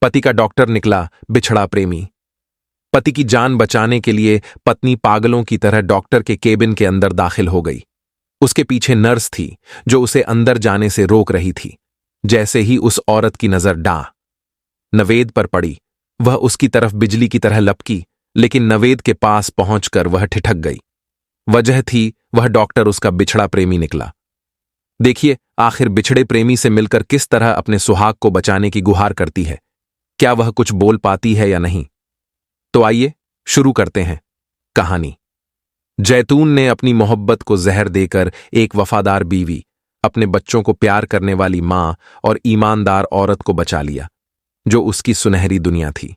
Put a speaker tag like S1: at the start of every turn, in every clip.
S1: पति का डॉक्टर निकला बिछड़ा प्रेमी। पति की जान बचाने के लिए पत्नी पागलों की तरह डॉक्टर के केबिन के अंदर दाखिल हो गई। उसके पीछे नर्स थी जो उसे अंदर जाने से रोक रही थी। जैसे ही उस औरत की नजर नवेद पर पड़ी, वह उसकी तरफ बिजली की तरह लपकी, लेकिन नवेद के पास पहुंचकर वह ठिठक गई। वजह थी वह डॉक्टर उसका बिछड़ा प्रेमी निकला। देखिए आखिर बिछड़े प्रेमी से मिलकर किस तरह अपने सुहाग को बचाने की गुहार करती है। क्या वह कुछ बोल पाती है या नहीं? तो आइए शुरू करते हैं कहानी। जैतून ने अपनी मोहब्बत को जहर देकर एक वफादार बीवी, अपने बच्चों को प्यार करने वाली मां और ईमानदार औरत को बचा लिया, जो उसकी सुनहरी दुनिया थी।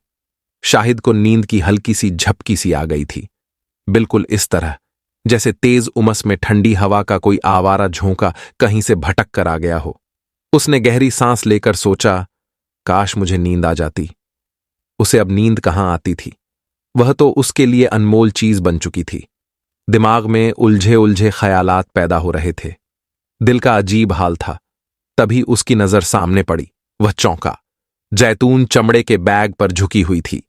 S1: शाहिद को नींद की हल्की सी झपकी सी आ गई थी, बिल्कुल इस तरह जैसे तेज उमस में ठंडी हवा का कोई आवारा झोंका कहीं से भटक कर आ गया हो। उसने गहरी सांस लेकर सोचा, काश मुझे नींद आ जाती। उसे अब नींद कहाँ आती थी? वह तो उसके लिए अनमोल चीज बन चुकी थी। दिमाग में उलझे उलझे ख्यालात पैदा हो रहे थे। दिल का अजीब हाल था। तभी उसकी नजर सामने पड़ी। वह चौंका। जैतून चमड़े के बैग पर झुकी हुई थी।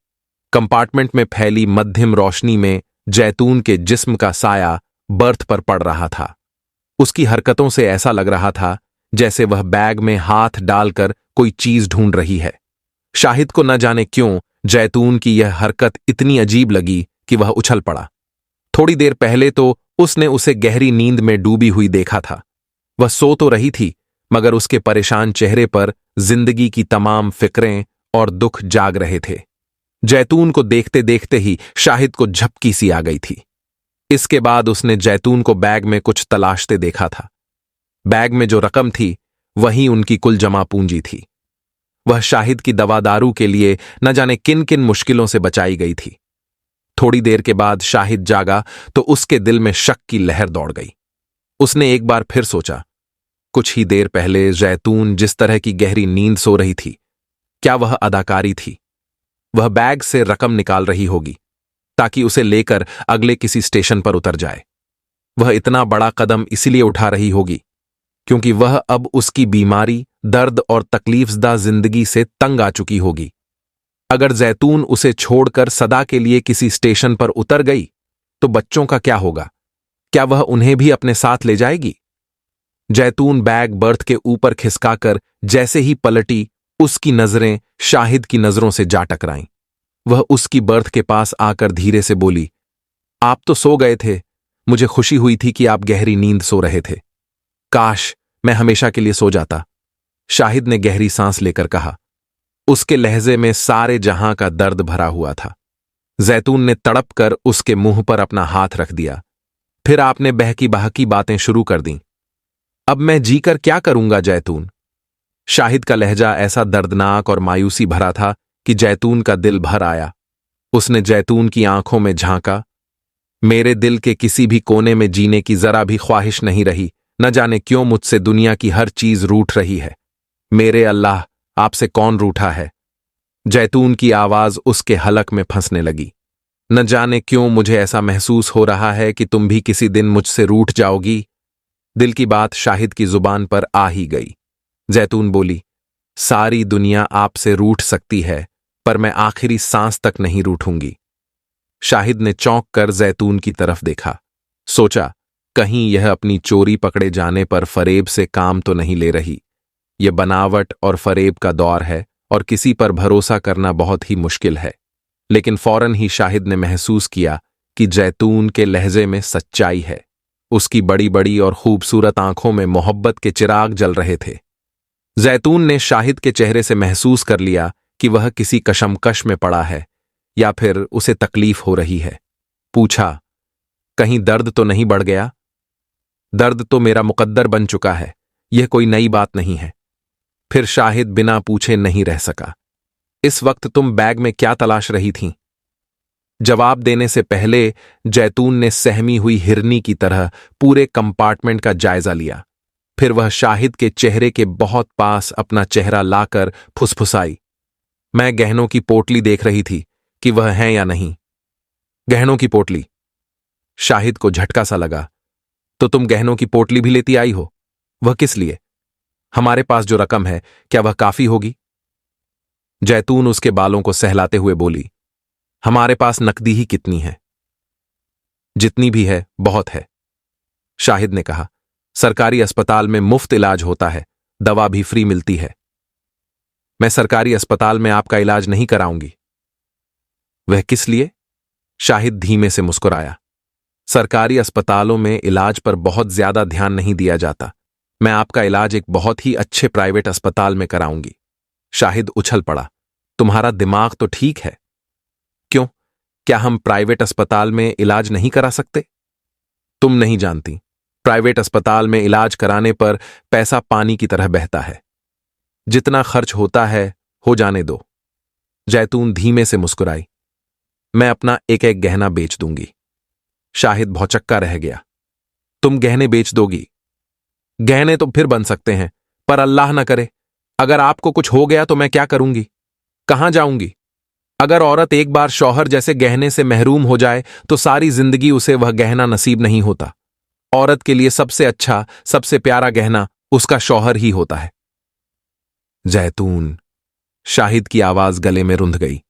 S1: कंपार्टमेंट में फैली मध्यम रोशनी में जैतून के जिस्म का साया बर्थ पर पड़ रहा था। उसकी हरकतों से ऐसा लग रहा था जैसे वह बैग में हाथ डालकर कोई चीज ढूंढ रही है। शाहिद को न जाने क्यों जैतून की यह हरकत इतनी अजीब लगी कि वह उछल पड़ा। थोड़ी देर पहले तो उसने उसे गहरी नींद में डूबी हुई देखा था। वह सो तो रही थी, मगर उसके परेशान चेहरे पर जिंदगी की तमाम फिक्रें और दुख जाग रहे थे। जैतून को देखते देखते ही शाहिद को झपकी सी आ गई थी। इसके बाद उसने जैतून को बैग में कुछ तलाशते देखा था। बैग में जो रकम थी वही उनकी कुल जमा पूंजी थी। वह शाहिद की दवा दारू के लिए न जाने किन किन मुश्किलों से बचाई गई थी। थोड़ी देर के बाद शाहिद जागा तो उसके दिल में शक की लहर दौड़ गई। उसने एक बार फिर सोचा, कुछ ही देर पहले जैतून जिस तरह की गहरी नींद सो रही थी, क्या वह अदाकारी थी? वह बैग से रकम निकाल रही होगी ताकि उसे लेकर अगले किसी स्टेशन पर उतर जाए। वह इतना बड़ा कदम इसलिए उठा रही होगी क्योंकि वह अब उसकी बीमारी, दर्द और तकलीफदा जिंदगी से तंग आ चुकी होगी। अगर जैतून उसे छोड़कर सदा के लिए किसी स्टेशन पर उतर गई तो बच्चों का क्या होगा? क्या वह उन्हें भी अपने साथ ले जाएगी? जैतून बैग बर्थ के ऊपर खिसकाकर जैसे ही पलटी, उसकी नजरें शाहिद की नजरों से जा टकराईं। वह उसकी बर्थ के पास आकर धीरे से बोली, आप तो सो गए थे। मुझे खुशी हुई थी कि आप गहरी नींद सो रहे थे। काश मैं हमेशा के लिए सो जाता। शाहिद ने गहरी सांस लेकर कहा। उसके लहजे में सारे जहां का दर्द भरा हुआ था। जैतून ने तड़प कर उसके मुंह पर अपना हाथ रख दिया। फिर आपने बहकी बहकी बातें शुरू कर दी। अब मैं जीकर क्या करूंगा जैतून? शाहिद का लहजा ऐसा दर्दनाक और मायूसी भरा था कि जैतून का दिल भर आया। उसने जैतून की आंखों में झांका। मेरे दिल के किसी भी कोने में जीने की जरा भी ख्वाहिश नहीं रही। न जाने क्यों मुझसे दुनिया की हर चीज रूठ रही है। मेरे अल्लाह, आपसे कौन रूठा है? जैतून की आवाज उसके हलक में फंसने लगी। न जाने क्यों मुझे ऐसा महसूस हो रहा है कि तुम भी किसी दिन मुझसे रूठ जाओगी। दिल की बात शाहिद की जुबान पर आ ही गई। जैतून बोली, सारी दुनिया आपसे रूठ सकती है, पर मैं आखिरी सांस तक नहीं रूठूंगी। शाहिद ने चौंक कर जैतून की तरफ देखा। सोचा, कहीं यह अपनी चोरी पकड़े जाने पर फरेब से काम तो नहीं ले रही। यह बनावट और फरेब का दौर है और किसी पर भरोसा करना बहुत ही मुश्किल है। लेकिन फौरन ही शाहिद ने महसूस किया कि जैतून के लहजे में सच्चाई है। उसकी बड़ी बड़ी और खूबसूरत आंखों में मोहब्बत के चिराग जल रहे थे। जैतून ने शाहिद के चेहरे से महसूस कर लिया कि वह किसी कशमकश में पड़ा है या फिर उसे तकलीफ हो रही है। पूछा, कहीं दर्द तो नहीं बढ़ गया? दर्द तो मेरा मुकद्दर बन चुका है, यह कोई नई बात नहीं है। फिर शाहिद बिना पूछे नहीं रह सका। इस वक्त तुम बैग में क्या तलाश रही थीं? जवाब देने से पहले जैतून ने सहमी हुई हिरनी की तरह पूरे कंपार्टमेंट का जायजा लिया। फिर वह शाहिद के चेहरे के बहुत पास अपना चेहरा लाकर फुसफुसाई, मैं गहनों की पोटली देख रही थी कि वह है या नहीं। गहनों की पोटली? शाहिद को झटका सा लगा। तो तुम गहनों की पोटली भी लेती आई हो? वह किस लिए? हमारे पास जो रकम है, क्या वह काफी होगी? जैतून उसके बालों को सहलाते हुए बोली, हमारे पास नकदी ही कितनी है? जितनी भी है बहुत है। शाहिद ने कहा, सरकारी अस्पताल में मुफ्त इलाज होता है, दवा भी फ्री मिलती है। मैं सरकारी अस्पताल में आपका इलाज नहीं कराऊंगी। वह किस लिए? शाहिद धीमे से मुस्कुराया। सरकारी अस्पतालों में इलाज पर बहुत ज्यादा ध्यान नहीं दिया जाता। मैं आपका इलाज एक बहुत ही अच्छे प्राइवेट अस्पताल में कराऊंगी। शाहिद उछल पड़ा, तुम्हारा दिमाग तो ठीक है। क्यों, क्या हम प्राइवेट अस्पताल में इलाज नहीं करा सकते? तुम नहीं जानती, प्राइवेट अस्पताल में इलाज कराने पर पैसा पानी की तरह बहता है। जितना खर्च होता है हो जाने दो। जैतून धीमे से मुस्कुराई, मैं अपना एक एक गहना बेच दूंगी। शाहिद भौचक्का रह गया, तुम गहने बेच दोगी? गहने तो फिर बन सकते हैं, पर अल्लाह न करे, अगर आपको कुछ हो गया तो मैं क्या करूंगी? कहां जाऊंगी? अगर औरत एक बार शौहर जैसे गहने से महरूम हो जाए तो सारी जिंदगी उसे वह गहना नसीब नहीं होता। औरत के लिए सबसे अच्छा, सबसे प्यारा गहना उसका शौहर ही होता है। जैतून, शाहिद की आवाज गले में रुंध गई।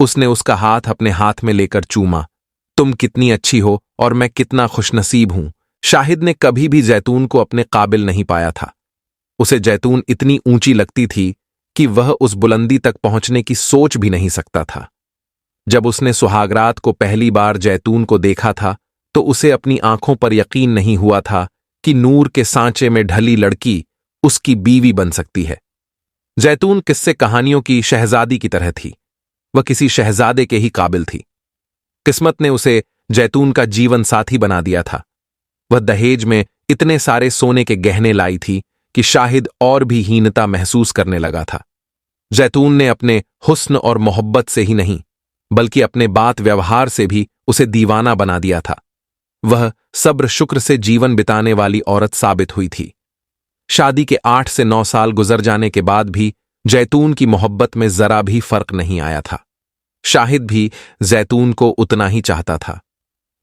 S1: उसने उसका हाथ अपने हाथ में लेकर चूमा, तुम कितनी अच्छी हो और मैं कितना खुशनसीब हूं। शाहिद ने कभी भी जैतून को अपने काबिल नहीं पाया था। उसे जैतून इतनी ऊंची लगती थी कि वह उस बुलंदी तक पहुंचने की सोच भी नहीं सकता था। जब उसने सुहागरात को पहली बार जैतून को देखा था तो उसे अपनी आंखों पर यकीन नहीं हुआ था कि नूर के सांचे में ढली लड़की उसकी बीवी बन सकती है। जैतून किस्से कहानियों की शहजादी की तरह थी। वह किसी शहजादे के ही काबिल थी। किस्मत ने उसे जैतून का जीवन साथी बना दिया था। वह दहेज में इतने सारे सोने के गहने लाई थी कि शाहिद और भी हीनता महसूस करने लगा था। जैतून ने अपने हुस्न और मोहब्बत से ही नहीं बल्कि अपने बात व्यवहार से भी उसे दीवाना बना दिया था। वह सब्र शुक्र से जीवन बिताने वाली औरत साबित हुई थी। शादी के 8 से 9 साल गुजर जाने के बाद भी जैतून की मोहब्बत में जरा भी फर्क नहीं आया था। शाहिद भी जैतून को उतना ही चाहता था।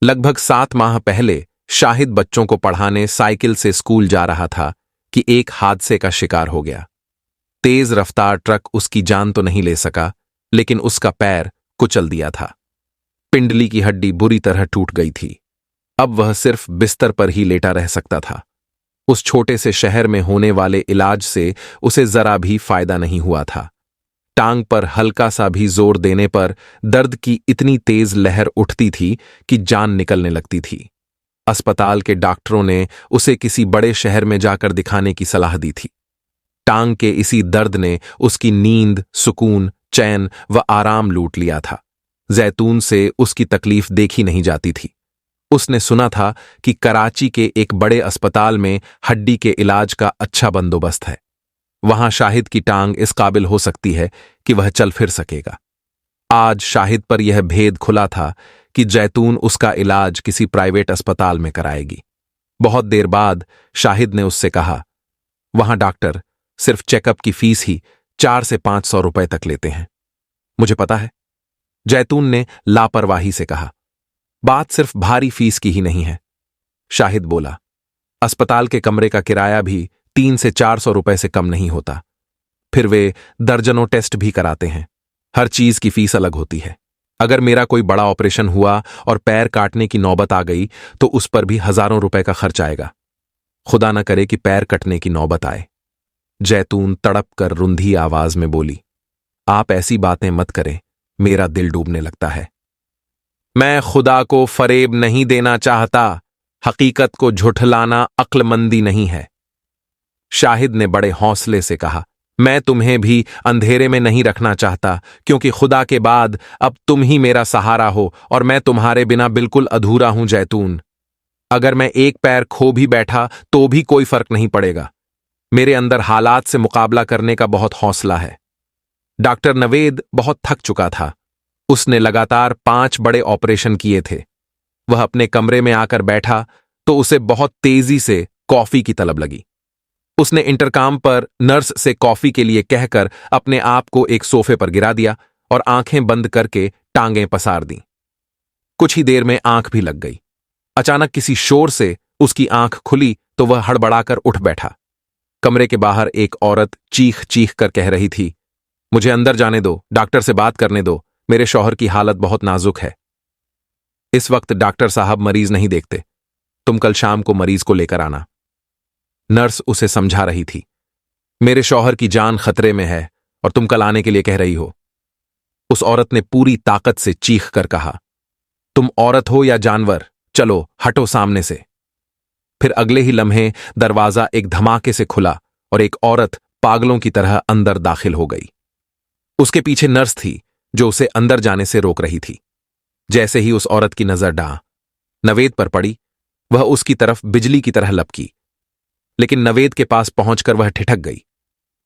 S1: लगभग 7 माह पहले शाहिद बच्चों को पढ़ाने साइकिल से स्कूल जा रहा था कि एक हादसे का शिकार हो गया। तेज रफ्तार ट्रक उसकी जान तो नहीं ले सका, लेकिन उसका पैर कुचल दिया था। पिंडली की हड्डी बुरी तरह टूट गई थी। अब वह सिर्फ बिस्तर पर ही लेटा रह सकता था। उस छोटे से शहर में होने वाले इलाज से उसे जरा भी फायदा नहीं हुआ था। टांग पर हल्का सा भी जोर देने पर दर्द की इतनी तेज लहर उठती थी कि जान निकलने लगती थी। अस्पताल के डॉक्टरों ने उसे किसी बड़े शहर में जाकर दिखाने की सलाह दी थी। टांग के इसी दर्द ने उसकी नींद, सुकून, चैन व आराम लूट लिया था। जैतून से उसकी तकलीफ देखी नहीं जाती थी। उसने सुना था कि कराची के एक बड़े अस्पताल में हड्डी के इलाज का अच्छा बंदोबस्त है। वहां शाहिद की टांग इस काबिल हो सकती है कि वह चल फिर सकेगा। आज शाहिद पर यह भेद खुला था कि जैतून उसका इलाज किसी प्राइवेट अस्पताल में कराएगी। बहुत देर बाद शाहिद ने उससे कहा, वहां डॉक्टर सिर्फ चेकअप की फीस ही 400 से 500 रुपए तक लेते हैं। मुझे पता है, जैतून ने लापरवाही से कहा। बात सिर्फ भारी फीस की ही नहीं है, शाहिद बोला। अस्पताल के कमरे का किराया भी 300 से 400 रुपए से कम नहीं होता। फिर वे दर्जनों टेस्ट भी कराते हैं। हर चीज की फीस अलग होती है। अगर मेरा कोई बड़ा ऑपरेशन हुआ और पैर काटने की नौबत आ गई तो उस पर भी हजारों रुपए का खर्च आएगा। खुदा न करे कि पैर कटने की नौबत आए। जैतून तड़प कर रुंधी आवाज में बोली, आप ऐसी बातें मत करें, मेरा दिल डूबने लगता है। मैं खुदा को फरेब नहीं देना चाहता। हकीकत को झुठलाना अक्लमंदी नहीं है। शाहिद ने बड़े हौसले से कहा, मैं तुम्हें भी अंधेरे में नहीं रखना चाहता, क्योंकि खुदा के बाद अब तुम ही मेरा सहारा हो और मैं तुम्हारे बिना बिल्कुल अधूरा हूं जैतून। अगर मैं एक पैर खो भी बैठा तो भी कोई फर्क नहीं पड़ेगा। मेरे अंदर हालात से मुकाबला करने का बहुत हौसला है। डॉक्टर नवेद बहुत थक चुका था। उसने लगातार 5 बड़े ऑपरेशन किए थे। वह अपने कमरे में आकर बैठा तो उसे बहुत तेजी से कॉफी की तलब लगी। उसने इंटरकॉम पर नर्स से कॉफी के लिए कहकर अपने आप को एक सोफे पर गिरा दिया और आंखें बंद करके टांगें पसार दी। कुछ ही देर में आंख भी लग गई। अचानक किसी शोर से उसकी आंख खुली तो वह हड़बड़ाकर उठ बैठा। कमरे के बाहर एक औरत चीख चीख कर कह रही थी, मुझे अंदर जाने दो, डॉक्टर से बात करने दो, मेरे शौहर की हालत बहुत नाजुक है। इस वक्त डॉक्टर साहब मरीज नहीं देखते, तुम कल शाम को मरीज को लेकर आना। नर्स उसे समझा रही थी। मेरे शौहर की जान खतरे में है और तुम कल आने के लिए कह रही हो। उस औरत ने पूरी ताकत से चीख कर कहा, तुम औरत हो या जानवर, चलो हटो सामने से। फिर अगले ही लम्हे दरवाजा एक धमाके से खुला और एक औरत पागलों की तरह अंदर दाखिल हो गई। उसके पीछे नर्स थी जो उसे अंदर जाने से रोक रही थी। जैसे ही उस औरत की नजर नवेद पर पड़ी, वह उसकी तरफ बिजली की तरह लपकी, लेकिन नवेद के पास पहुंचकर वह ठिठक गई।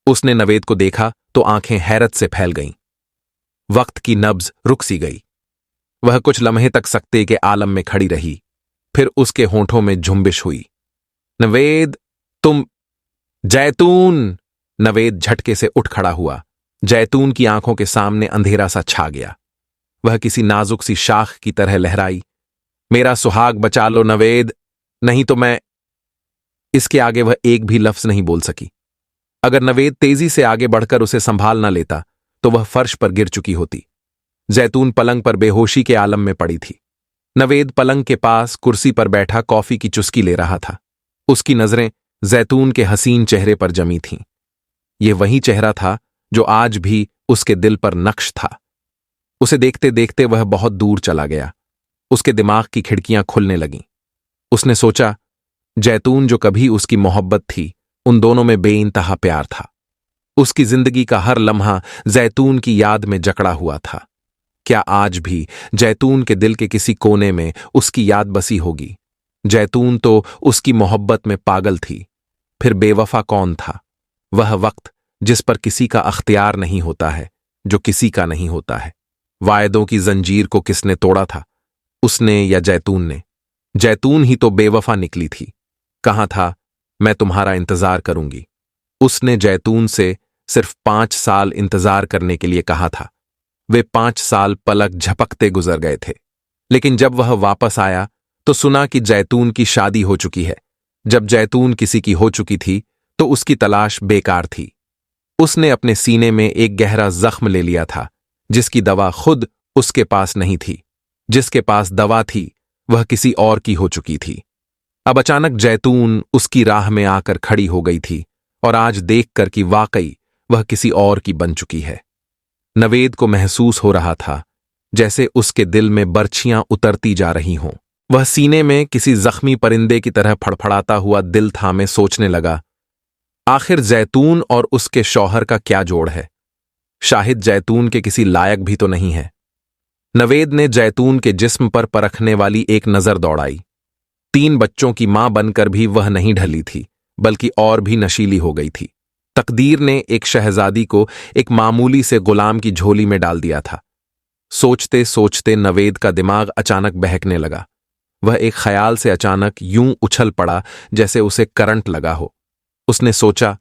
S1: उसने नवेद को देखा तो आंखें हैरत से फैल गईं। वक्त की नब्ज रुक सी गई। वह कुछ लम्हे तक सकते के आलम में खड़ी रही, फिर उसके होंठों में झुंबिश हुई। नवेद, तुम। जैतून! नवेद झटके से उठ खड़ा हुआ। जैतून की आंखों के सामने अंधेरा सा छा गया। वह किसी नाजुक सी शाख की तरह लहराई। मेरा सुहाग बचा लो नवेद, नहीं तो मैं। इसके आगे वह एक भी लफ्ज नहीं बोल सकी। अगर नवेद तेजी से आगे बढ़कर उसे संभाल न लेता तो वह फर्श पर गिर चुकी होती। जैतून पलंग पर बेहोशी के आलम में पड़ी थी। नवेद पलंग के पास कुर्सी पर बैठा कॉफी की चुस्की ले रहा था। उसकी नजरें जैतून के हसीन चेहरे पर जमी थीं। यह वही चेहरा था जो आज भी उसके दिल पर नक्श था। उसे देखते देखते वह बहुत दूर चला गया। उसके दिमाग की खिड़कियां खुलने लगीं। उसने सोचा, जैतून जो कभी उसकी मोहब्बत थी, उन दोनों में बेइंतहा प्यार था। उसकी जिंदगी का हर लम्हा जैतून की याद में जकड़ा हुआ था। क्या आज भी जैतून के दिल के किसी कोने में उसकी याद बसी होगी? जैतून तो उसकी मोहब्बत में पागल थी। फिर बेवफा कौन था? वह वक्त जिस पर किसी का अख्तियार नहीं होता है, जो किसी का नहीं होता है। वायदों की जंजीर को किसने तोड़ा था, उसने या जैतून ने? जैतून ही तो बेवफा निकली थी। कहाँ था, मैं तुम्हारा इंतजार करूंगी। उसने जैतून से सिर्फ 5 साल इंतजार करने के लिए कहा था। वे 5 साल पलक झपकते गुजर गए थे। लेकिन जब वह वापस आया तो सुना कि जैतून की शादी हो चुकी है। जब जैतून किसी की हो चुकी थी तो उसकी तलाश बेकार थी। उसने अपने सीने में एक गहरा जख्म ले लिया था, जिसकी दवा खुद उसके पास नहीं थी। जिसके पास दवा थी वह किसी और की हो चुकी थी। अब अचानक जैतून उसकी राह में आकर खड़ी हो गई थी और आज देखकर कि वाकई वह किसी और की बन चुकी है। नवेद को महसूस हो रहा था जैसे उसके दिल में बर्छियां उतरती जा रही हों। वह सीने में किसी जख्मी परिंदे की तरह फड़फड़ाता हुआ दिल थामे सोचने लगा, आखिर जैतून और उसके शौहर का क्या जोड़ है? शाहिद जैतून के किसी लायक भी तो नहीं है। नवेद ने जैतून के जिस्म पर परखने वाली एक नजर दौड़ाई। 3 बच्चों की मां बनकर भी वह नहीं ढली थी, बल्कि और भी नशीली हो गई थी। तकदीर ने एक शहजादी को एक मामूली से गुलाम की झोली में डाल दिया था। सोचते सोचते नवेद का दिमाग अचानक बहकने लगा। वह एक ख्याल से अचानक यूं उछल पड़ा जैसे उसे करंट लगा हो। उसने सोचा,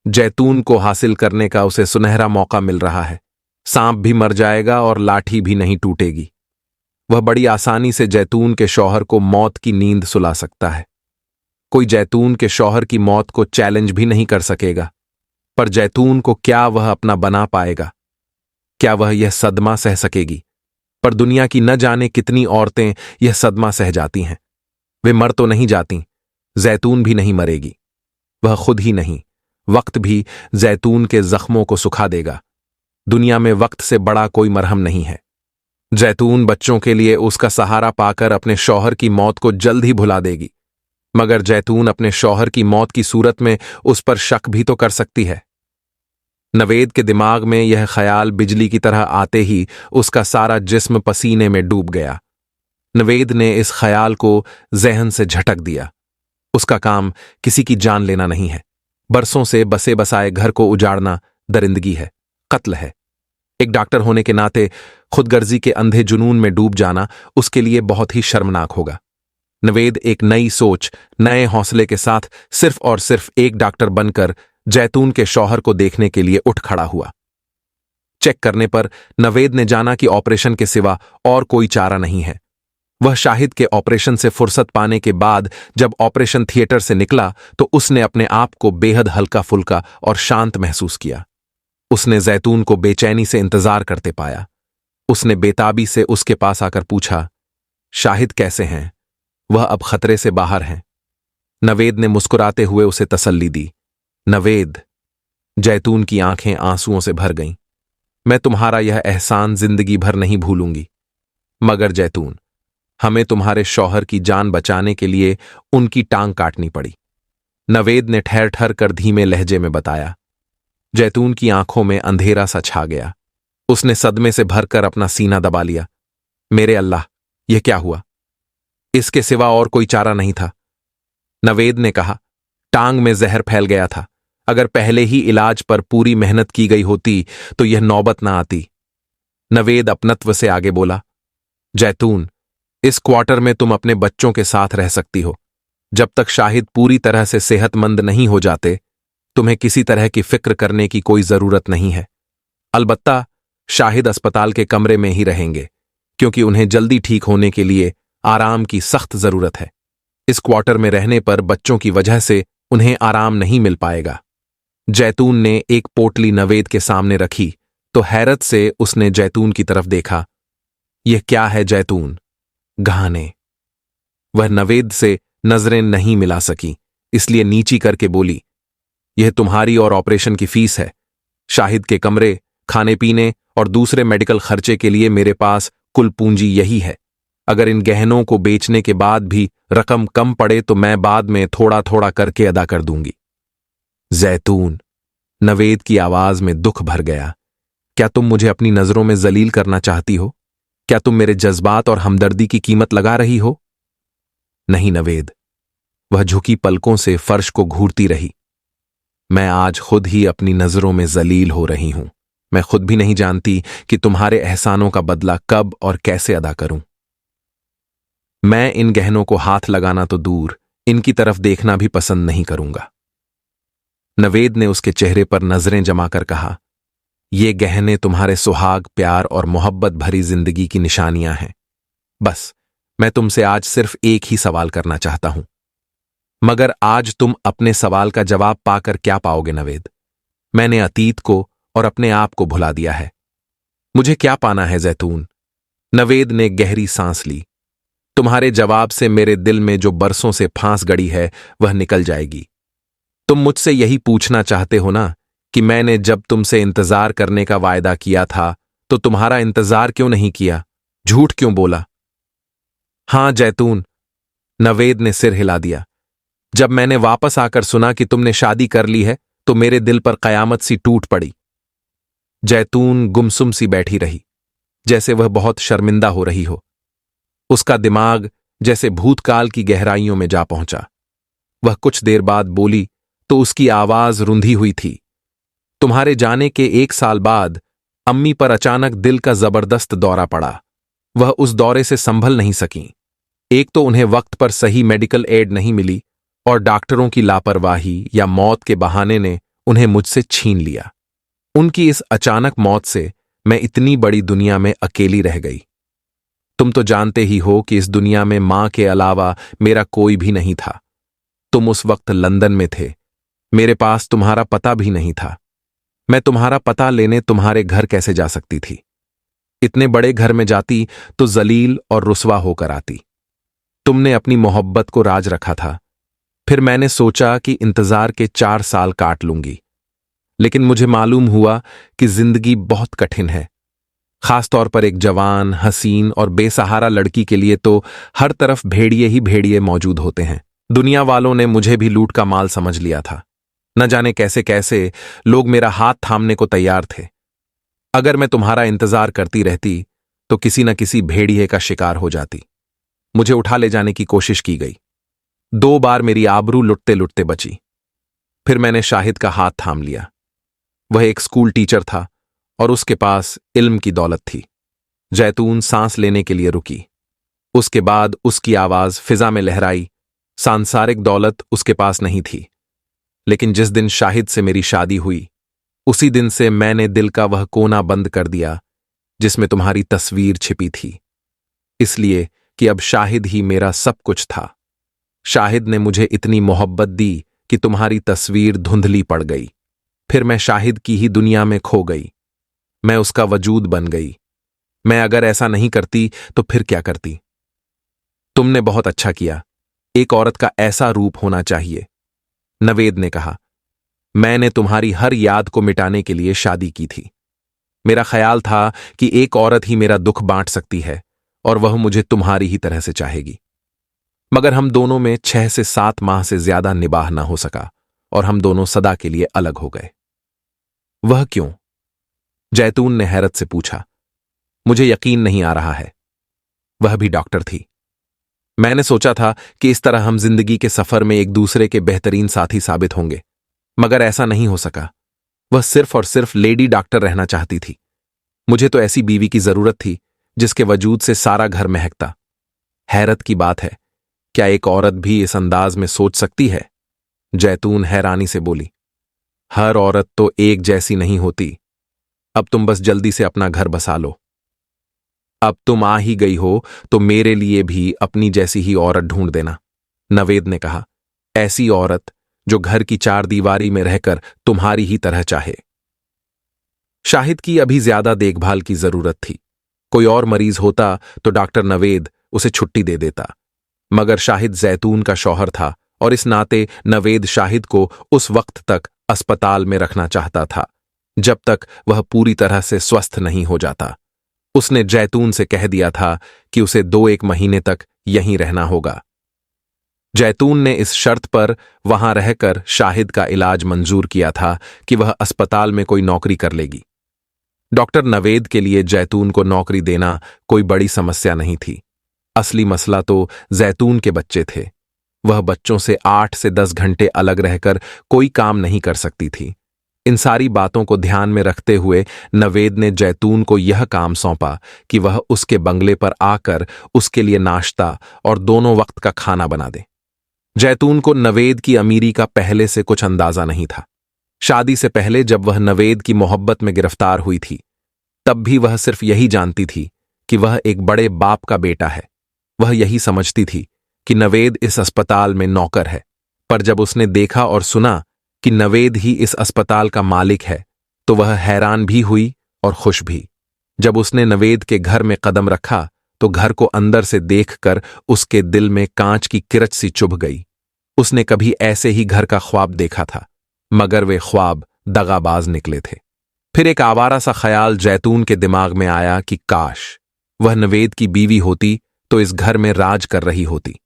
S1: जैतून को हासिल करने का उसे सुनहरा मौका मिल रहा है। सांप भी मर जाएगा और लाठी भी नहीं टूटेगी। वह बड़ी आसानी से जैतून के शौहर को मौत की नींद सुला सकता है। कोई जैतून के शौहर की मौत को चैलेंज भी नहीं कर सकेगा। पर जैतून को क्या वह अपना बना पाएगा? क्या वह यह सदमा सह सकेगी? पर दुनिया की न जाने कितनी औरतें यह सदमा सह जाती हैं। वे मर तो नहीं जाती, जैतून भी नहीं मरेगी। वह खुद ही नहीं, वक्त भी जैतून के जख्मों को सुखा देगा। दुनिया में वक्त से बड़ा कोई मरहम नहीं है। जैतून बच्चों के लिए उसका सहारा पाकर अपने शौहर की मौत को जल्द ही भुला देगी। मगर जैतून अपने शौहर की मौत की सूरत में उस पर शक भी तो कर सकती है। नवेद के दिमाग में यह ख्याल बिजली की तरह आते ही उसका सारा जिस्म पसीने में डूब गया। नवेद ने इस ख्याल को जहन से झटक दिया। उसका काम किसी की जान लेना नहीं है। बरसों से बसे बसाए घर को उजाड़ना दरिंदगी है, कत्ल है। एक डॉक्टर होने के नाते खुदगर्जी के अंधे जुनून में डूब जाना उसके लिए बहुत ही शर्मनाक होगा। नवेद एक नई सोच, नए हौसले के साथ सिर्फ और सिर्फ एक डॉक्टर बनकर जैतून के शौहर को देखने के लिए उठ खड़ा हुआ। चेक करने पर नवेद ने जाना कि ऑपरेशन के सिवा और कोई चारा नहीं है। वह शाहिद के ऑपरेशन से फुर्सत पाने के बाद जब ऑपरेशन थिएटर से निकला तो उसने अपने आप को बेहद हल्का फुल्का और शांत महसूस किया। उसने जैतून को बेचैनी से इंतजार करते पाया। उसने बेताबी से उसके पास आकर पूछा, शाहिद कैसे हैं? वह अब खतरे से बाहर हैं। नवेद ने मुस्कुराते हुए उसे तसल्ली दी। नवेद। जैतून की आंखें आंसुओं से भर गईं। मैं तुम्हारा यह एहसान जिंदगी भर नहीं भूलूंगी। मगर जैतून, हमें तुम्हारे शौहर की जान बचाने के लिए उनकी टांग काटनी पड़ी। नवेद ने ठहर ठहर कर धीमे लहजे में बताया। जैतून की आंखों में अंधेरा सा छा गया। उसने सदमे से भरकर अपना सीना दबा लिया। मेरे अल्लाह, यह क्या हुआ? इसके सिवा और कोई चारा नहीं था। नवेद ने कहा, टांग में जहर फैल गया था। अगर पहले ही इलाज पर पूरी मेहनत की गई होती तो यह नौबत ना आती। नवेद अपनत्व से आगे बोला, जैतून, इस क्वार्टर में तुम अपने बच्चों के साथ रह सकती हो। जब तक शाहिद पूरी तरह से सेहतमंद नहीं हो जाते, तुम्हें किसी तरह की फिक्र करने की कोई जरूरत नहीं है। अलबत्ता शाहिद अस्पताल के कमरे में ही रहेंगे, क्योंकि उन्हें जल्दी ठीक होने के लिए आराम की सख्त जरूरत है। इस क्वार्टर में रहने पर बच्चों की वजह से उन्हें आराम नहीं मिल पाएगा। जैतून ने एक पोटली नवेद के सामने रखी तो हैरत से उसने जैतून की तरफ देखा। यह क्या है जैतून? गहने। वह नवेद से नजरें नहीं मिला सकी, इसलिए नीची करके बोली, यह तुम्हारी और ऑपरेशन की फीस है। शाहिद के कमरे, खाने पीने और दूसरे मेडिकल खर्चे के लिए मेरे पास कुल पूंजी यही है। अगर इन गहनों को बेचने के बाद भी रकम कम पड़े तो मैं बाद में थोड़ा थोड़ा करके अदा कर दूंगी। जैतून। नवेद की आवाज में दुख भर गया। क्या तुम मुझे अपनी नजरों में जलील करना चाहती हो? क्या तुम मेरे जज्बात और हमदर्दी की कीमत लगा रही हो? नहीं नवेद। वह झुकी पलकों से फर्श को घूरती रही। मैं आज खुद ही अपनी नजरों में जलील हो रही हूं। मैं खुद भी नहीं जानती कि तुम्हारे एहसानों का बदला कब और कैसे अदा करूं। मैं इन गहनों को हाथ लगाना तो दूर, इनकी तरफ देखना भी पसंद नहीं करूंगा। नवेद ने उसके चेहरे पर नजरें जमाकर कहा, ये गहने तुम्हारे सुहाग, प्यार और मोहब्बत भरी जिंदगी की निशानियां हैं। बस मैं तुमसे आज सिर्फ एक ही सवाल करना चाहता हूं। मगर आज तुम अपने सवाल का जवाब पाकर क्या पाओगे नवेद? मैंने अतीत को और अपने आप को भुला दिया है। मुझे क्या पाना है जैतून? नवेद ने गहरी सांस ली। तुम्हारे जवाब से मेरे दिल में जो बरसों से फांस गड़ी है वह निकल जाएगी। तुम मुझसे यही पूछना चाहते हो ना कि मैंने जब तुमसे इंतजार करने का वायदा किया था तो तुम्हारा इंतजार क्यों नहीं किया? झूठ क्यों बोला? हां जैतून, नवेद ने सिर हिला दिया। जब मैंने वापस आकर सुना कि तुमने शादी कर ली है तो मेरे दिल पर कयामत सी टूट पड़ी। जैतून गुमसुम सी बैठी रही, जैसे वह बहुत शर्मिंदा हो रही हो। उसका दिमाग जैसे भूतकाल की गहराइयों में जा पहुंचा। वह कुछ देर बाद बोली तो उसकी आवाज रुंधी हुई थी। तुम्हारे जाने के 1 साल बाद अम्मी पर अचानक दिल का जबरदस्त दौरा पड़ा। वह उस दौरे से संभल नहीं सकीं। एक तो उन्हें वक्त पर सही मेडिकल एड नहीं मिली और डॉक्टरों की लापरवाही या मौत के बहाने ने उन्हें मुझसे छीन लिया। उनकी इस अचानक मौत से मैं इतनी बड़ी दुनिया में अकेली रह गई। तुम तो जानते ही हो कि इस दुनिया में मां के अलावा मेरा कोई भी नहीं था। तुम उस वक्त लंदन में थे। मेरे पास तुम्हारा पता भी नहीं था। मैं तुम्हारा पता लेने तुम्हारे घर कैसे जा सकती थी? इतने बड़े घर में जाती तो जलील और रुसवा होकर आती। तुमने अपनी मोहब्बत को राज रखा था। फिर मैंने सोचा कि इंतजार के 4 साल काट लूंगी, लेकिन मुझे मालूम हुआ कि जिंदगी बहुत कठिन है। खासतौर पर एक जवान, हसीन और बेसहारा लड़की के लिए तो हर तरफ भेड़िए ही भेड़िए मौजूद होते हैं। दुनिया वालों ने मुझे भी लूट का माल समझ लिया था। न जाने कैसे कैसे लोग मेरा हाथ थामने को तैयार थे। अगर मैं तुम्हारा इंतजार करती रहती तो किसी न किसी भेड़िए का शिकार हो जाती। मुझे उठा ले जाने की कोशिश की गई। 2 बार मेरी आबरू लुटते लुटते बची। फिर मैंने शाहिद का हाथ थाम लिया। वह एक स्कूल टीचर था और उसके पास इल्म की दौलत थी। जैतून सांस लेने के लिए रुकी। उसके बाद उसकी आवाज फिजा में लहराई। सांसारिक दौलत उसके पास नहीं थी, लेकिन जिस दिन शाहिद से मेरी शादी हुई उसी दिन से मैंने दिल का वह कोना बंद कर दिया जिसमें तुम्हारी तस्वीर छिपी थी, इसलिए कि अब शाहिद ही मेरा सब कुछ था। शाहिद ने मुझे इतनी मोहब्बत दी कि तुम्हारी तस्वीर धुंधली पड़ गई। फिर मैं शाहिद की ही दुनिया में खो गई। मैं उसका वजूद बन गई। मैं अगर ऐसा नहीं करती तो फिर क्या करती? तुमने बहुत अच्छा किया। एक औरत का ऐसा रूप होना चाहिए, नवेद ने कहा। मैंने तुम्हारी हर याद को मिटाने के लिए शादी की थी। मेरा ख्याल था कि एक औरत ही मेरा दुख बांट सकती है और वह मुझे तुम्हारी ही तरह से चाहेगी। मगर हम दोनों में 6 से 7 माह से ज्यादा निबाह ना हो सका और हम दोनों सदा के लिए अलग हो गए। वह क्यों? जैतून ने हैरत से पूछा। मुझे यकीन नहीं आ रहा है। वह भी डॉक्टर थी। मैंने सोचा था कि इस तरह हम जिंदगी के सफर में एक दूसरे के बेहतरीन साथी साबित होंगे, मगर ऐसा नहीं हो सका। वह सिर्फ और सिर्फ लेडी डॉक्टर रहना चाहती थी। मुझे तो ऐसी बीवी की जरूरत थी जिसके वजूद से सारा घर महकता। हैरत की बात है, क्या एक औरत भी इस अंदाज में सोच सकती है? जैतून हैरानी से बोली। हर औरत तो एक जैसी नहीं होती। अब तुम बस जल्दी से अपना घर बसा लो। अब तुम आ ही गई हो तो मेरे लिए भी अपनी जैसी ही औरत ढूंढ देना, नवेद ने कहा। ऐसी औरत जो घर की 4 दीवारी में रहकर तुम्हारी ही तरह चाहे। शाहिद की अभी ज्यादा देखभाल की जरूरत थी। कोई और मरीज होता तो डॉक्टर नवेद उसे छुट्टी दे देता, मगर शाहिद जैतून का शौहर था और इस नाते नवेद शाहिद को उस वक्त तक अस्पताल में रखना चाहता था जब तक वह पूरी तरह से स्वस्थ नहीं हो जाता। उसने जैतून से कह दिया था कि उसे 2-1 महीने तक यहीं रहना होगा। जैतून ने इस शर्त पर वहां रहकर शाहिद का इलाज मंजूर किया था कि वह अस्पताल में कोई नौकरी कर लेगी। डॉक्टर नवेद के लिए जैतून को नौकरी देना कोई बड़ी समस्या नहीं थी। असली मसला तो जैतून के बच्चे थे। वह बच्चों से 8 से 10 घंटे अलग रहकर कोई काम नहीं कर सकती थी। इन सारी बातों को ध्यान में रखते हुए नवेद ने जैतून को यह काम सौंपा कि वह उसके बंगले पर आकर उसके लिए नाश्ता और दोनों वक्त का खाना बना दे। जैतून को नवेद की अमीरी का पहले से कुछ अंदाजा नहीं था। शादी से पहले जब वह नवेद की मोहब्बत में गिरफ्तार हुई थी, तब भी वह सिर्फ यही जानती थी कि वह एक बड़े बाप का बेटा है। वह यही समझती थी कि नवेद इस अस्पताल में नौकर है। पर जब उसने देखा और सुना कि नवेद ही इस अस्पताल का मालिक है, तो वह हैरान भी हुई और खुश भी। जब उसने नवेद के घर में कदम रखा तो घर को अंदर से देखकर उसके दिल में कांच की किरच सी चुभ गई। उसने कभी ऐसे ही घर का ख्वाब देखा था, मगर वे ख्वाब दगाबाज निकले थे। फिर एक आवारा सा ख्याल जैतून के दिमाग में आया कि काश वह नवेद की बीवी होती तो इस घर में राज कर रही होती।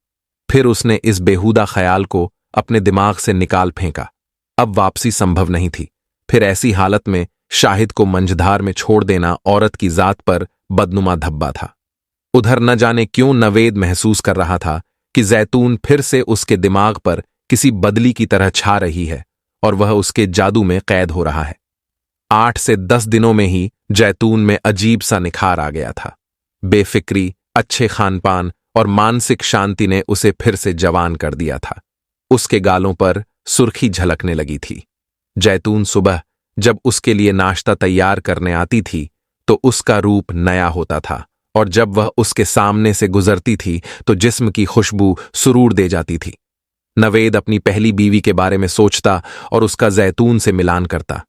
S1: फिर उसने इस बेहुदा ख्याल को अपने दिमाग से निकाल फेंका। अब वापसी संभव नहीं थी। फिर ऐसी हालत में शाहिद को मंझधार में छोड़ देना औरत की जात पर बदनुमा धब्बा था। उधर न जाने क्यों नवेद महसूस कर रहा था कि जैतून फिर से उसके दिमाग पर किसी बदली की तरह छा रही है और वह उसके जादू में कैद हो रहा है। 8 से 10 दिनों में ही जैतून में अजीब सा निखार आ गया था। बेफिक्री, अच्छे खानपान और मानसिक शांति ने उसे फिर से जवान कर दिया था। उसके गालों पर सुर्खी झलकने लगी थी। जैतून सुबह जब उसके लिए नाश्ता तैयार करने आती थी तो उसका रूप नया होता था, और जब वह उसके सामने से गुजरती थी तो जिस्म की खुशबू सुरूर दे जाती थी। नवेद अपनी पहली बीवी के बारे में सोचता और उसका जैतून से मिलान करता।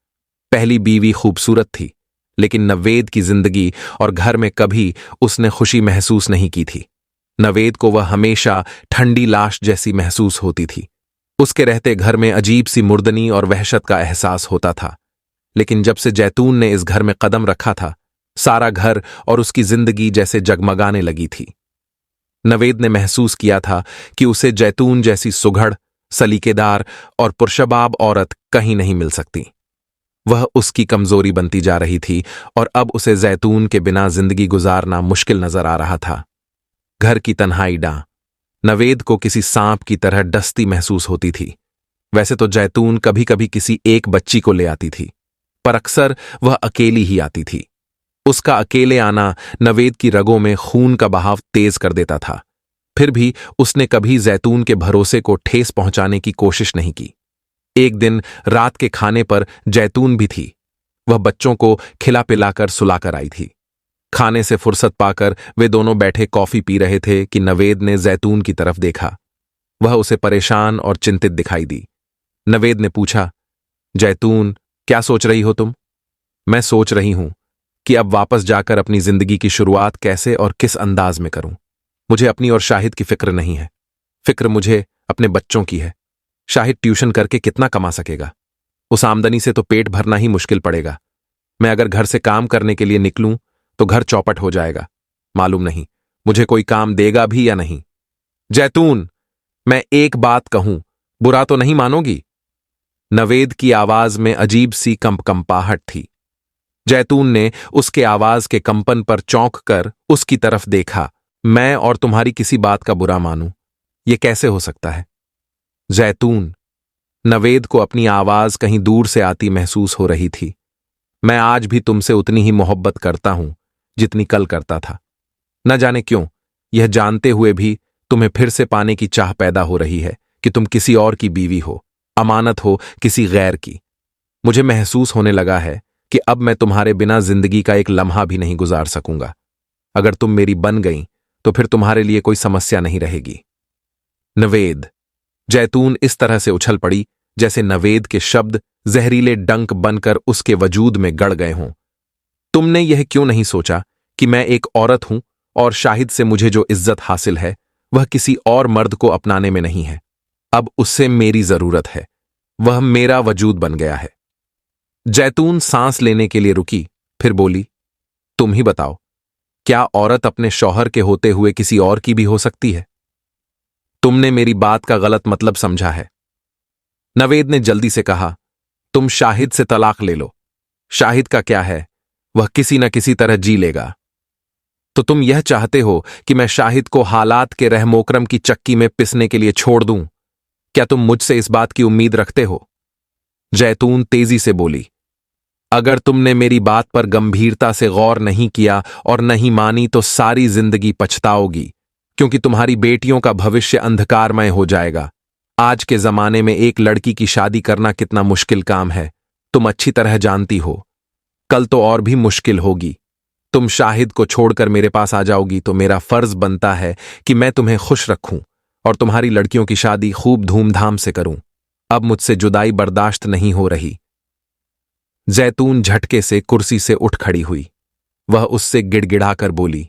S1: पहली बीवी खूबसूरत थी, लेकिन नवेद की जिंदगी और घर में कभी उसने खुशी महसूस नहीं की थी। नवेद को वह हमेशा ठंडी लाश जैसी महसूस होती थी। उसके रहते घर में अजीब सी मुर्दनी और वहशत का एहसास होता था। लेकिन जब से जैतून ने इस घर में कदम रखा था, सारा घर और उसकी जिंदगी जैसे जगमगाने लगी थी। नवेद ने महसूस किया था कि उसे जैतून जैसी सुघड़, सलीकेदार और पुरशबाब औरत कहीं नहीं मिल सकती। वह उसकी कमजोरी बनती जा रही थी और अब उसे जैतून के बिना जिंदगी गुजारना मुश्किल नजर आ रहा था। घर की तन्हाई डां नवेद को किसी सांप की तरह डसती महसूस होती थी। वैसे तो जैतून कभी कभी किसी एक बच्ची को ले आती थी, पर अक्सर वह अकेली ही आती थी। उसका अकेले आना नवेद की रगों में खून का बहाव तेज कर देता था। फिर भी उसने कभी जैतून के भरोसे को ठेस पहुंचाने की कोशिश नहीं की। एक दिन रात के खाने पर जैतून भी थी। वह बच्चों को खिला पिलाकर सुलाकर आई थी। खाने से फुर्सत पाकर वे दोनों बैठे कॉफी पी रहे थे कि नवेद ने जैतून की तरफ देखा। वह उसे परेशान और चिंतित दिखाई दी। नवेद ने पूछा, जैतून, क्या सोच रही हो तुम? मैं सोच रही हूं कि अब वापस जाकर अपनी जिंदगी की शुरुआत कैसे और किस अंदाज में करूं। मुझे अपनी और शाहिद की फिक्र नहीं है। फिक्र मुझे अपने बच्चों की है। शाहिद ट्यूशन करके कितना कमा सकेगा? उस आमदनी से तो पेट भरना ही मुश्किल पड़ेगा। मैं अगर घर से काम करने के लिए निकलूं तो घर चौपट हो जाएगा। मालूम नहीं मुझे कोई काम देगा भी या नहीं। जैतून, मैं एक बात कहूं, बुरा तो नहीं मानोगी? नवेद की आवाज में अजीब सी कंपकंपाहट थी। जैतून ने उसके आवाज के कंपन पर चौंक कर उसकी तरफ देखा। मैं और तुम्हारी किसी बात का बुरा मानूं, यह कैसे हो सकता है? जैतून, नवेद को अपनी आवाज कहीं दूर से आती महसूस हो रही थी। मैं आज भी तुमसे उतनी ही मोहब्बत करता हूं जितनी कल करता था। न जाने क्यों, यह जानते हुए भी तुम्हें फिर से पाने की चाह पैदा हो रही है कि तुम किसी और की बीवी हो, अमानत हो किसी गैर की। मुझे महसूस होने लगा है कि अब मैं तुम्हारे बिना जिंदगी का एक लम्हा भी नहीं गुजार सकूंगा। अगर तुम मेरी बन गई तो फिर तुम्हारे लिए कोई समस्या नहीं रहेगी। नवेद। जैतून इस तरह से उछल पड़ी जैसे नवेद के शब्द जहरीले डंक बनकर उसके वजूद में गड़ गए हों। तुमने यह क्यों नहीं सोचा कि मैं एक औरत हूं और शाहिद से मुझे जो इज्जत हासिल है वह किसी और मर्द को अपनाने में नहीं है। अब उससे मेरी जरूरत है। वह मेरा वजूद बन गया है। जैतून सांस लेने के लिए रुकी, फिर बोली, तुम ही बताओ, क्या औरत अपने शौहर के होते हुए किसी और की भी हो सकती है? तुमने मेरी बात का गलत मतलब समझा है। नवेद ने जल्दी से कहा, तुम शाहिद से तलाक ले लो। शाहिद का क्या है, वह किसी न किसी तरह जी लेगा। तो तुम यह चाहते हो कि मैं शाहिद को हालात के रहमोकरम की चक्की में पिसने के लिए छोड़ दूं? क्या तुम मुझसे इस बात की उम्मीद रखते हो? जैतून तेजी से बोली, अगर तुमने मेरी बात पर गंभीरता से गौर नहीं किया और नहीं मानी तो सारी जिंदगी पछताओगी, क्योंकि तुम्हारी बेटियों का भविष्य अंधकारमय हो जाएगा। आज के जमाने में एक लड़की की शादी करना कितना मुश्किल काम है, तुम अच्छी तरह जानती हो। कल तो और भी मुश्किल होगी। तुम शाहिद को छोड़कर मेरे पास आ जाओगी तो मेरा फर्ज बनता है कि मैं तुम्हें खुश रखूं और तुम्हारी लड़कियों की शादी खूब धूमधाम से करूं। अब मुझसे जुदाई बर्दाश्त नहीं हो रही। जैतून झटके से कुर्सी से उठ खड़ी हुई। वह उससे गिड़गिड़ाकर बोली,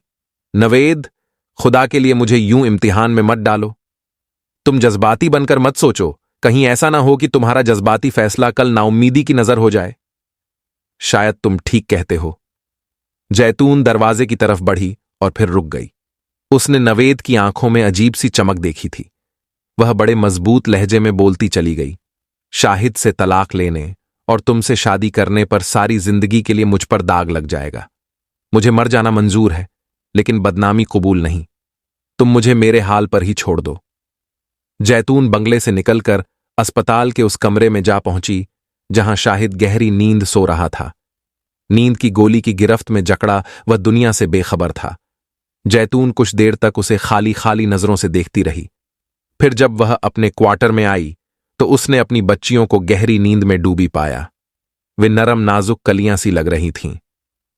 S1: नवेद, खुदा के लिए मुझे यूं इम्तिहान में मत डालो। तुम जज्बाती बनकर मत सोचो, कहीं ऐसा ना हो कि तुम्हारा जज्बाती फैसला कल नाउम्मीदी की नजर हो जाए। शायद तुम ठीक कहते हो। जैतून दरवाजे की तरफ बढ़ी और फिर रुक गई। उसने नवेद की आंखों में अजीब सी चमक देखी थी। वह बड़े मजबूत लहजे में बोलती चली गई, शाहिद से तलाक लेने और तुमसे शादी करने पर सारी जिंदगी के लिए मुझ पर दाग लग जाएगा। मुझे मर जाना मंजूर है, लेकिन बदनामी कबूल नहीं। तुम मुझे मेरे हाल पर ही छोड़ दो। जैतून बंगले से निकलकर अस्पताल के उस कमरे में जा पहुंची जहां शाहिद गहरी नींद सो रहा था। नींद की गोली की गिरफ्त में जकड़ा वह दुनिया से बेखबर था। जैतून कुछ देर तक उसे खाली खाली नजरों से देखती रही। फिर जब वह अपने क्वार्टर में आई तो उसने अपनी बच्चियों को गहरी नींद में डूबी पाया। वे नरम नाजुक कलियां सी लग रही थीं।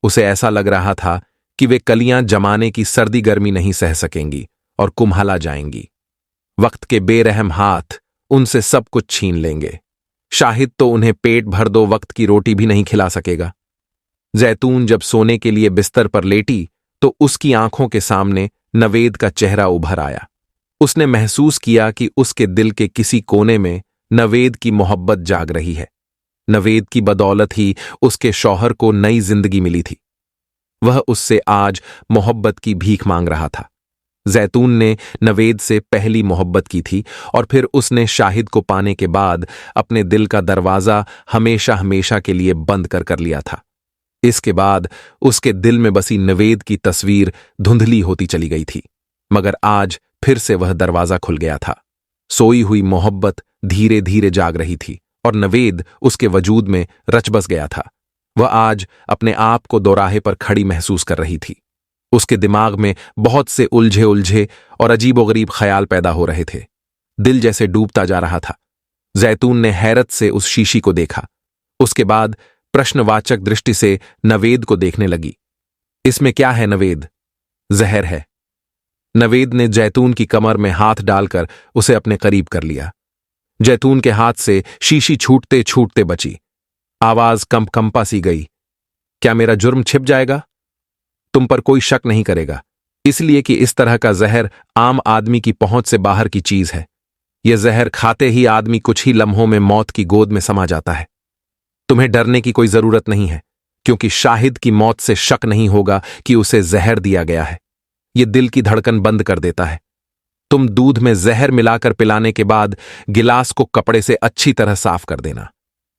S1: उसे ऐसा लग रहा था कि वे कलियां जमाने की सर्दी गर्मी नहीं सह सकेंगी और कुम्हला जाएंगी। वक्त के बेरहम हाथ उनसे सब कुछ छीन लेंगे। शाहिद तो उन्हें पेट भर दो वक्त की रोटी भी नहीं खिला सकेगा। जैतून जब सोने के लिए बिस्तर पर लेटी तो उसकी आंखों के सामने नवेद का चेहरा उभर आया। उसने महसूस किया कि उसके दिल के किसी कोने में नवेद की मोहब्बत जाग रही है। नवेद की बदौलत ही उसके शौहर को नई जिंदगी मिली थी। वह उससे आज मोहब्बत की भीख मांग रहा था। जैतून ने नवेद से पहली मोहब्बत की थी और फिर उसने शाहिद को पाने के बाद अपने दिल का दरवाजा हमेशा हमेशा के लिए बंद कर लिया था। इसके बाद उसके दिल में बसी नवेद की तस्वीर धुंधली होती चली गई थी, मगर आज फिर से वह दरवाजा खुल गया था। सोई हुई मोहब्बत धीरे धीरे जाग रही थी और नवेद उसके वजूद में रच बस गया था। वह आज अपने आप को दोराहे पर खड़ी महसूस कर रही थी। उसके दिमाग में बहुत से उलझे उलझे और अजीबोगरीब ख्याल पैदा हो रहे थे। दिल जैसे डूबता जा रहा था। जैतून ने हैरत से उस शीशी को देखा। उसके बाद प्रश्नवाचक दृष्टि से नवेद को देखने लगी। इसमें क्या है नवेद? जहर है। नवेद ने जैतून की कमर में हाथ डालकर उसे अपने करीब कर लिया। जैतून के हाथ से शीशी छूटते छूटते बची। आवाज कंपा सी गई। क्या मेरा जुर्म छिप जाएगा? तुम पर कोई शक नहीं करेगा, इसलिए कि इस तरह का जहर आम आदमी की पहुंच से बाहर की चीज है। यह जहर खाते ही आदमी कुछ ही लम्हों में मौत की गोद में समा जाता है। तुम्हें डरने की कोई जरूरत नहीं है, क्योंकि शाहिद की मौत से शक नहीं होगा कि उसे जहर दिया गया है। यह दिल की धड़कन बंद कर देता है। तुम दूध में जहर मिलाकर पिलाने के बाद गिलास को कपड़े से अच्छी तरह साफ कर देना,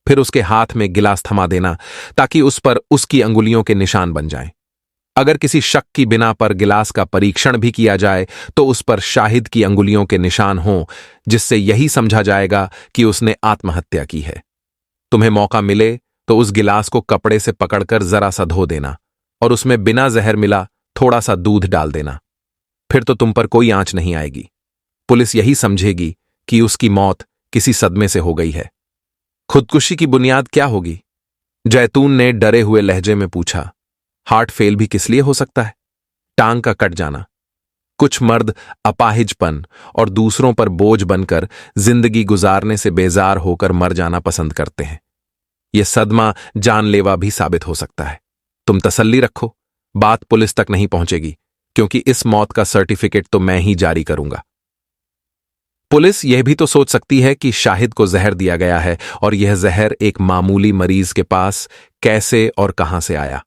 S1: फिर उसके हाथ में गिलास थमा देना ताकि उस पर उसकी अंगुलियों के निशान बन जाएं। अगर किसी शक की बिना पर गिलास का परीक्षण भी किया जाए तो उस पर शाहिद की अंगुलियों के निशान हों, जिससे यही समझा जाएगा कि उसने आत्महत्या की है। तुम्हें मौका मिले तो उस गिलास को कपड़े से पकड़कर जरा सा धो देना और उसमें बिना जहर मिला थोड़ा सा दूध डाल देना। फिर तो तुम पर कोई आंच नहीं आएगी। पुलिस यही समझेगी कि उसकी मौत किसी सदमे से हो गई है। खुदकुशी की बुनियाद क्या होगी? जैतून ने डरे हुए लहजे में पूछा। हार्ट फेल भी किस लिए हो सकता है? टांग का कट जाना। कुछ मर्द अपाहिजपन और दूसरों पर बोझ बनकर जिंदगी गुजारने से बेजार होकर मर जाना पसंद करते हैं। यह सदमा जानलेवा भी साबित हो सकता है। तुम तसल्ली रखो, बात पुलिस तक नहीं पहुंचेगी, क्योंकि इस मौत का सर्टिफिकेट तो मैं ही जारी करूंगा। पुलिस यह भी तो सोच सकती है कि शाहिद को जहर दिया गया है और यह जहर एक मामूली मरीज के पास कैसे और कहां से आया।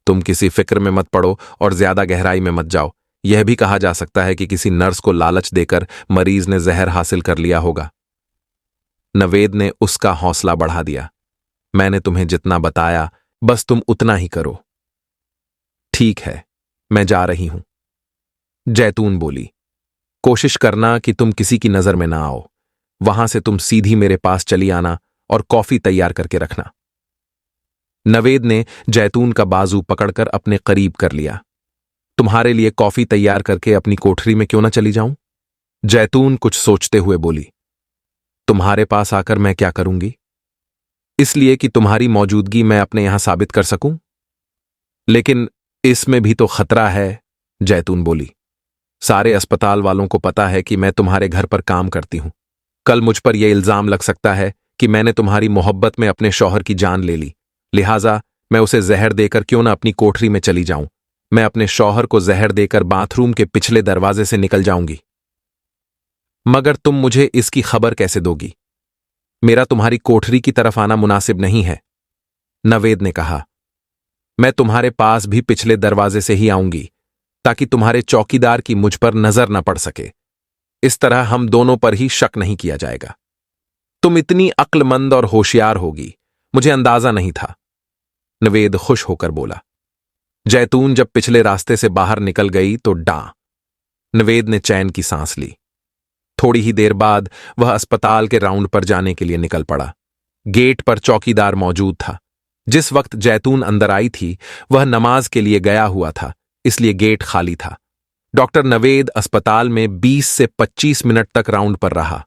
S1: तुम किसी फिक्र में मत पड़ो और ज्यादा गहराई में मत जाओ। यह भी कहा जा सकता है कि किसी नर्स को लालच देकर मरीज ने जहर हासिल कर लिया होगा। नवेद ने उसका हौसला बढ़ा दिया। मैंने तुम्हें जितना बताया बस तुम उतना ही करो। ठीक है, मैं जा रही हूं, जैतून बोली। कोशिश करना कि तुम किसी की नजर में ना आओ। वहां से तुम सीधी मेरे पास चली आना और कॉफी तैयार करके रखना। नवेद ने जैतून का बाजू पकड़कर अपने करीब कर लिया। तुम्हारे लिए कॉफी तैयार करके अपनी कोठरी में क्यों ना चली जाऊं? जैतून कुछ सोचते हुए बोली। तुम्हारे पास आकर मैं क्या करूंगी? इसलिए कि तुम्हारी मौजूदगी मैं अपने यहां साबित कर सकूं। लेकिन इसमें भी तो खतरा है, जैतून बोली। सारे अस्पताल वालों को पता है कि मैं तुम्हारे घर पर काम करती हूं। कल मुझ पर यह इल्जाम लग सकता है कि मैंने तुम्हारी मोहब्बत में अपने शौहर की जान ले ली, लिहाजा मैं उसे जहर देकर क्यों ना अपनी कोठरी में चली जाऊं। मैं अपने शौहर को जहर देकर बाथरूम के पिछले दरवाजे से निकल जाऊंगी। मगर तुम मुझे इसकी खबर कैसे दोगी? मेरा तुम्हारी कोठरी की तरफ आना मुनासिब नहीं है, नवेद ने कहा। मैं तुम्हारे पास भी पिछले दरवाजे से ही आऊंगी ताकि तुम्हारे चौकीदार की मुझ पर नजर न पड़ सके। इस तरह हम दोनों पर ही शक नहीं किया जाएगा। तुम इतनी अक्लमंद और होशियार होगी, मुझे अंदाजा नहीं था, नवेद खुश होकर बोला। जैतून जब पिछले रास्ते से बाहर निकल गई तो नवेद ने चैन की सांस ली। थोड़ी ही देर बाद वह अस्पताल के राउंड पर जाने के लिए निकल पड़ा। गेट पर चौकीदार मौजूद था। जिस वक्त जैतून अंदर आई थी वह नमाज के लिए गया हुआ था, इसलिए गेट खाली था। डॉक्टर नवेद अस्पताल में 20 से 25 मिनट तक राउंड पर रहा।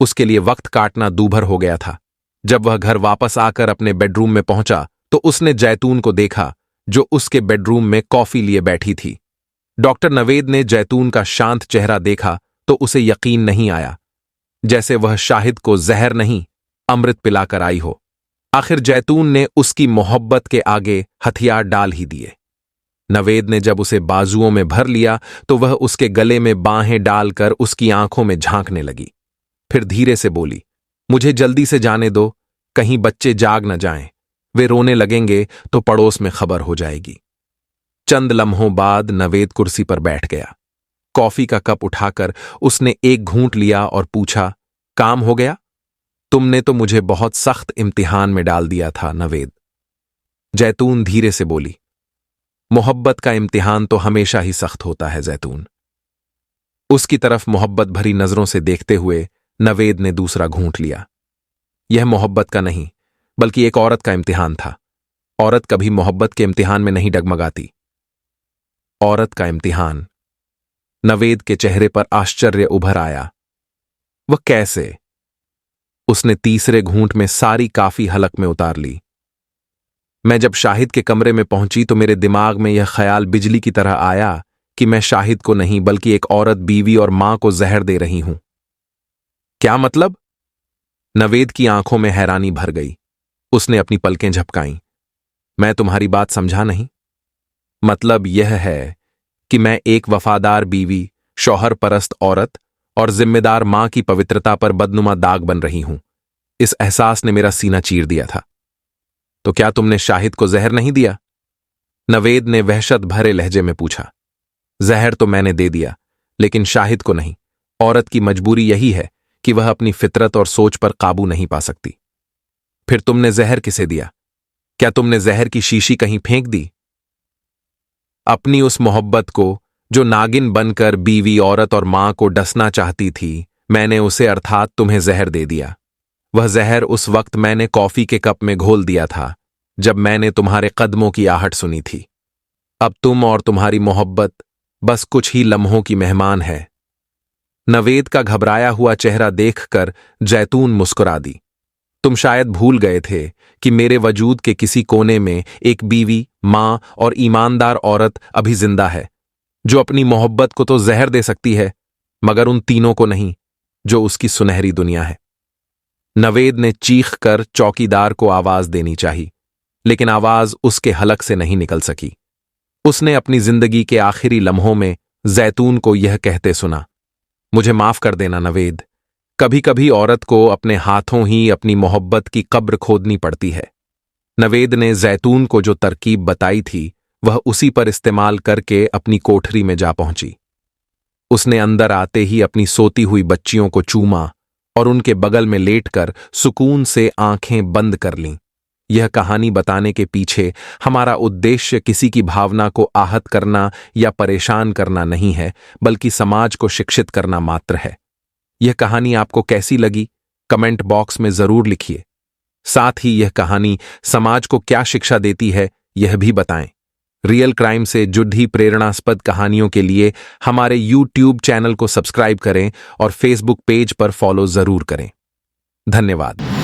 S1: उसके लिए वक्त काटना दूभर हो गया था। जब वह घर वापस आकर अपने बेडरूम में पहुंचा तो उसने जैतून को देखा, जो उसके बेडरूम में कॉफी लिए बैठी थी। डॉक्टर नवेद ने जैतून का शांत चेहरा देखा तो उसे यकीन नहीं आया, जैसे वह शाहिद को जहर नहीं अमृत पिलाकर आई हो। आखिर जैतून ने उसकी मोहब्बत के आगे हथियार डाल ही दिए। नवेद ने जब उसे बाजुओं में भर लिया तो वह उसके गले में बाहें डालकर उसकी आंखों में झांकने लगी। फिर धीरे से बोली, मुझे जल्दी से जाने दो, कहीं बच्चे जाग न जाएं। वे रोने लगेंगे तो पड़ोस में खबर हो जाएगी। चंद लम्हों बाद नवेद कुर्सी पर बैठ गया। कॉफी का कप उठाकर उसने एक घूंट लिया और पूछा, काम हो गया? तुमने तो मुझे बहुत सख्त इम्तिहान में डाल दिया था, नवेद। जैतून धीरे से बोली, मोहब्बत का इम्तिहान तो हमेशा ही सख्त होता है, जैतून। उसकी तरफ मोहब्बत भरी नजरों से देखते हुए नवेद ने दूसरा घूंट लिया। यह मोहब्बत का नहीं, बल्कि एक औरत का इम्तिहान था। औरत कभी मोहब्बत के इम्तिहान में नहीं डगमगाती। औरत का इम्तिहान। नवेद के चेहरे पर आश्चर्य उभर आया। वह कैसे? उसने तीसरे घूंट में सारी काफी हलक में उतार ली। मैं जब शाहिद के कमरे में पहुंची तो मेरे दिमाग में यह ख्याल बिजली की तरह आया कि मैं शाहिद को नहीं बल्कि एक औरत, बीवी और मां को जहर दे रही हूं। क्या मतलब? नवेद की आंखों में हैरानी भर गई। उसने अपनी पलकें झपकाईं। मैं तुम्हारी बात समझा नहीं। मतलब यह है कि मैं एक वफादार बीवी, शौहर परस्त औरत और जिम्मेदार मां की पवित्रता पर बदनुमा दाग बन रही हूं। इस एहसास ने मेरा सीना चीर दिया था। तो क्या तुमने शाहिद को जहर नहीं दिया? नवेद ने वहशत भरे लहजे में पूछा। जहर तो मैंने दे दिया, लेकिन शाहिद को नहीं। औरत की मजबूरी यही है कि वह अपनी फितरत और सोच पर काबू नहीं पा सकती। फिर तुमने जहर किसे दिया? क्या तुमने जहर की शीशी कहीं फेंक दी? अपनी उस मोहब्बत को जो नागिन बनकर बीवी, औरत और मां को डसना चाहती थी, मैंने उसे अर्थात तुम्हें जहर दे दिया। वह जहर उस वक्त मैंने कॉफी के कप में घोल दिया था जब मैंने तुम्हारे कदमों की आहट सुनी थी। अब तुम और तुम्हारी मोहब्बत बस कुछ ही लम्हों की मेहमान है। नवेद का घबराया हुआ चेहरा देखकर जैतून मुस्कुरा दी। तुम शायद भूल गए थे कि मेरे वजूद के किसी कोने में एक बीवी, मां और ईमानदार औरत अभी जिंदा है, जो अपनी मोहब्बत को तो जहर दे सकती है, मगर उन तीनों को नहीं जो उसकी सुनहरी दुनिया है। नवेद ने चीख कर चौकीदार को आवाज देनी चाहिए, लेकिन आवाज उसके हलक से नहीं निकल सकी। उसने अपनी जिंदगी के आखिरी लम्हों में जैतून को यह कहते सुना, मुझे माफ कर देना नवेद, कभी कभी औरत को अपने हाथों ही अपनी मोहब्बत की कब्र खोदनी पड़ती है। नवेद ने जैतून को जो तरकीब बताई थी, वह उसी पर इस्तेमाल करके अपनी कोठरी में जा पहुंची। उसने अंदर आते ही अपनी सोती हुई बच्चियों को चूमा और उनके बगल में लेटकर सुकून से आंखें बंद कर लीं। यह कहानी बताने के पीछे हमारा उद्देश्य किसी की भावना को आहत करना या परेशान करना नहीं है, बल्कि समाज को शिक्षित करना मात्र है। यह कहानी आपको कैसी लगी, कमेंट बॉक्स में जरूर लिखिए। साथ ही यह कहानी समाज को क्या शिक्षा देती है, यह भी बताएं। रियल क्राइम से जुड़ी प्रेरणास्पद कहानियों के लिए हमारे YouTube चैनल को सब्सक्राइब करें और Facebook पेज पर फॉलो जरूर करें। धन्यवाद।